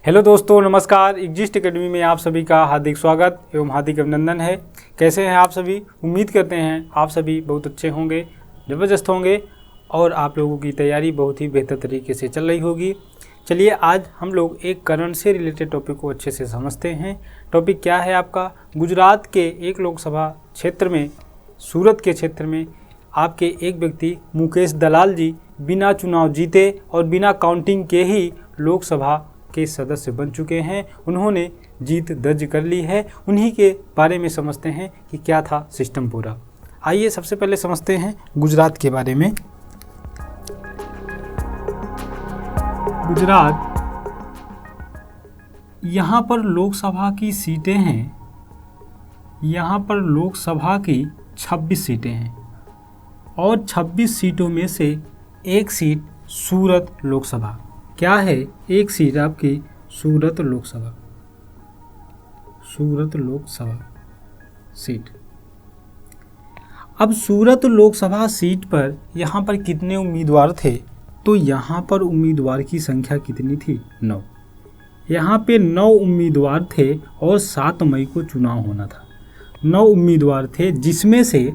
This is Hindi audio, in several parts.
हेलो दोस्तों, नमस्कार। एग्जिस्ट एकेडमी में आप सभी का हार्दिक स्वागत एवं हार्दिक अभिनंदन है। कैसे हैं आप सभी? उम्मीद करते हैं आप सभी बहुत अच्छे होंगे, ज़बरदस्त होंगे और आप लोगों की तैयारी बहुत ही बेहतर तरीके से चल रही होगी। चलिए आज हम लोग एक करंट से रिलेटेड टॉपिक को अच्छे से समझते हैं। टॉपिक क्या है आपका? गुजरात के एक लोकसभा क्षेत्र में, सूरत के क्षेत्र में आपके एक व्यक्ति मुकेश दलाल जी बिना चुनाव जीते और बिना काउंटिंग के ही लोकसभा के सदस्य बन चुके हैं। उन्होंने जीत दर्ज कर ली है। उन्हीं के बारे में समझते हैं कि क्या था सिस्टम पूरा। आइए सबसे पहले समझते हैं गुजरात के बारे में। गुजरात, यहाँ पर लोकसभा की सीटें हैं, यहाँ पर लोकसभा की 26 सीटें हैं और 26 सीटों में से एक सीट सूरत लोकसभा। क्या है? एक सीट आपकी सूरत लोकसभा, सूरत लोकसभा सीट। अब सूरत लोकसभा सीट पर यहाँ पर कितने उम्मीदवार थे? तो यहाँ पर उम्मीदवार की संख्या कितनी थी? 9। यहाँ पे 9 उम्मीदवार थे और 7 मई को चुनाव होना था। 9 उम्मीदवार थे जिसमें से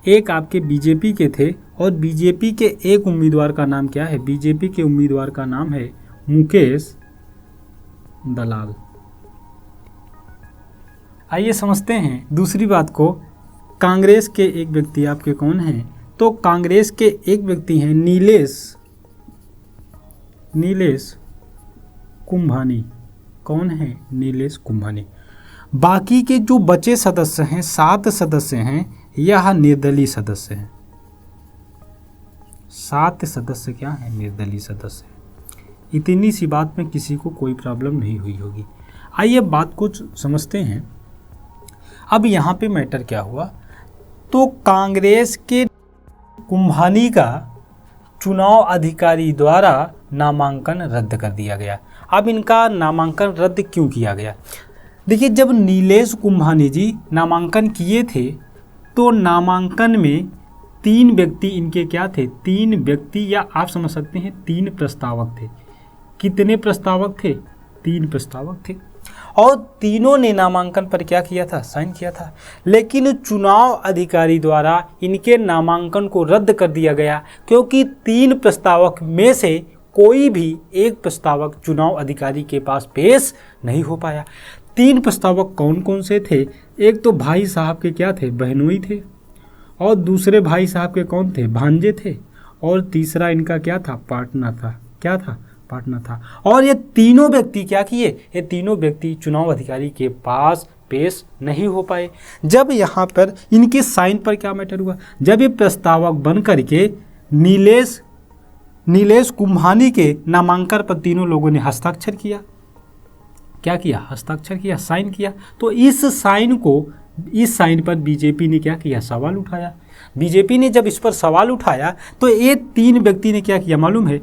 एक आपके बीजेपी के थे और बीजेपी के एक उम्मीदवार का नाम क्या है? बीजेपी के उम्मीदवार का नाम है मुकेश दलाल। आइए समझते हैं दूसरी बात को। कांग्रेस के एक व्यक्ति आपके कौन हैं? तो कांग्रेस के एक व्यक्ति हैं नीलेश कुंभानी। कौन है? नीलेश कुंभानी। बाकी के जो बचे सदस्य हैं, 7 सदस्य हैं, यह निर्दलीय सदस्य हैं। 7 सदस्य क्या हैं? निर्दलीय सदस्य। इतनी सी बात में किसी को कोई प्रॉब्लम नहीं हुई होगी। आइए बात को समझते हैं। अब यहाँ पे मैटर क्या हुआ? तो कांग्रेस के कुंभानी का चुनाव अधिकारी द्वारा नामांकन रद्द कर दिया गया। अब इनका नामांकन रद्द क्यों किया गया? देखिए, जब नीलेश कुंभानी जी नामांकन किए थे तो नामांकन में 3 व्यक्ति इनके क्या थे? 3 व्यक्ति, या आप समझ सकते हैं 3 प्रस्तावक थे। कितने प्रस्तावक थे? 3 प्रस्तावक थे और तीनों ने नामांकन पर क्या किया था? साइन किया था। लेकिन चुनाव अधिकारी द्वारा इनके नामांकन को रद्द कर दिया गया क्योंकि 3 प्रस्तावक में से कोई भी एक प्रस्तावक चुनाव अधिकारी के पास पेश नहीं हो पाया। 3 प्रस्तावक कौन कौन से थे? एक तो भाई साहब के क्या थे? बहनोई थे, और दूसरे भाई साहब के कौन थे? भांजे थे, और तीसरा इनका क्या था? पार्टनर था। क्या था? पार्टनर था। और ये तीनों व्यक्ति क्या किए? ये तीनों व्यक्ति चुनाव अधिकारी के पास पेश नहीं हो पाए। जब यहाँ पर इनके साइन पर क्या मैटर हुआ? जब ये प्रस्तावक बन करके नीलेश कुंभानी के नामांकन पर तीनों लोगों ने हस्ताक्षर किया। क्या किया? हस्ताक्षर किया, साइन किया। तो इस साइन पर बीजेपी ने क्या किया? सवाल उठाया। बीजेपी ने जब इस पर सवाल उठाया तो ये 3 व्यक्ति ने क्या किया मालूम है?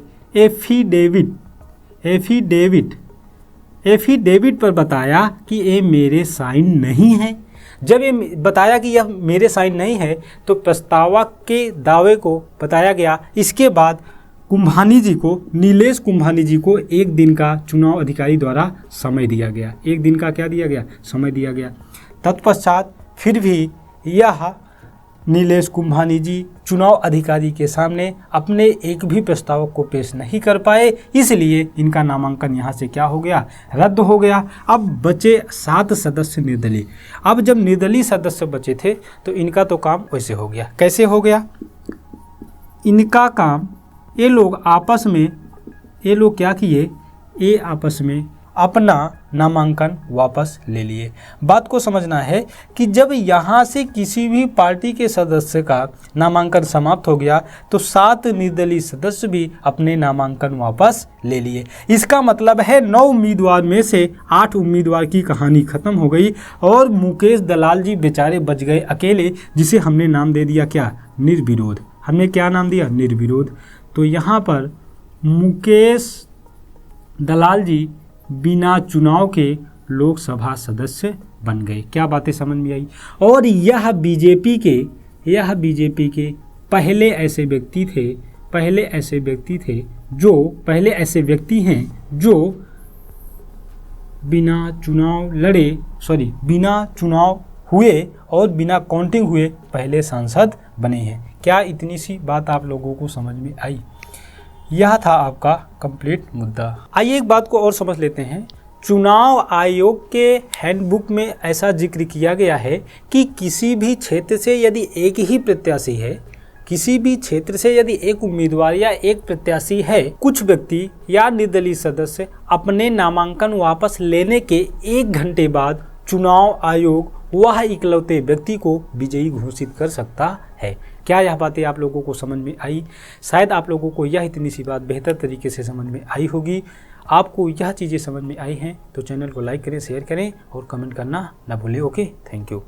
एफिडेविट पर बताया कि ये मेरे साइन नहीं है। जब ये बताया कि यह मेरे साइन नहीं है तो प्रस्तावक के दावे को बताया गया। इसके बाद नीलेश कुंभानी जी को 1 दिन का चुनाव अधिकारी द्वारा समय दिया गया। 1 दिन का क्या दिया गया? समय दिया गया। तत्पश्चात फिर भी यह नीलेश कुंभानी जी चुनाव अधिकारी के सामने अपने एक भी प्रस्तावक को पेश नहीं कर पाए, इसलिए इनका नामांकन यहाँ से क्या हो गया? रद्द हो गया। अब बचे 7 सदस्य निर्दलीय। अब जब निर्दलीय सदस्य बचे थे तो इनका तो काम वैसे हो गया। कैसे हो गया इनका काम? ये लोग क्या किए? ये आपस में अपना नामांकन वापस ले लिए। बात को समझना है कि जब यहाँ से किसी भी पार्टी के सदस्य का नामांकन समाप्त हो गया तो 7 निर्दलीय सदस्य भी अपने नामांकन वापस ले लिए। इसका मतलब है 9 उम्मीदवार में से 8 उम्मीदवार की कहानी खत्म हो गई और मुकेश दलाल जी बेचारे बच गए अकेले, जिसे हमने नाम दे दिया क्या? निर्विरोध। हमने क्या नाम दिया? निर्विरोध। तो यहाँ पर मुकेश दलाल जी बिना चुनाव के लोकसभा सदस्य बन गए। क्या बातें समझ में आई? और यह बीजेपी के पहले ऐसे व्यक्ति हैं जो बिना चुनाव हुए और बिना काउंटिंग हुए पहले सांसद बने हैं। क्या इतनी सी बात आप लोगों को समझ में आई? यह था आपका कंप्लीट मुद्दा। आइए एक बात को और समझ लेते हैं। चुनाव आयोग के हैंडबुक में ऐसा जिक्र किया गया है कि किसी भी क्षेत्र से यदि एक ही प्रत्याशी है, किसी भी क्षेत्र से यदि एक उम्मीदवार या एक प्रत्याशी है, कुछ व्यक्ति या निर्दलीय सदस्य अपने नामांकन वापस लेने के 1 घंटे बाद चुनाव आयोग वह इकलौते व्यक्ति को विजयी घोषित कर सकता है। क्या यह बातें आप लोगों को समझ में आई? शायद आप लोगों को यह इतनी सी बात बेहतर तरीके से समझ में आई होगी। आपको यह चीज़ें समझ में आई हैं तो चैनल को लाइक करें, शेयर करें और कमेंट करना ना भूलें। Okay, thank you.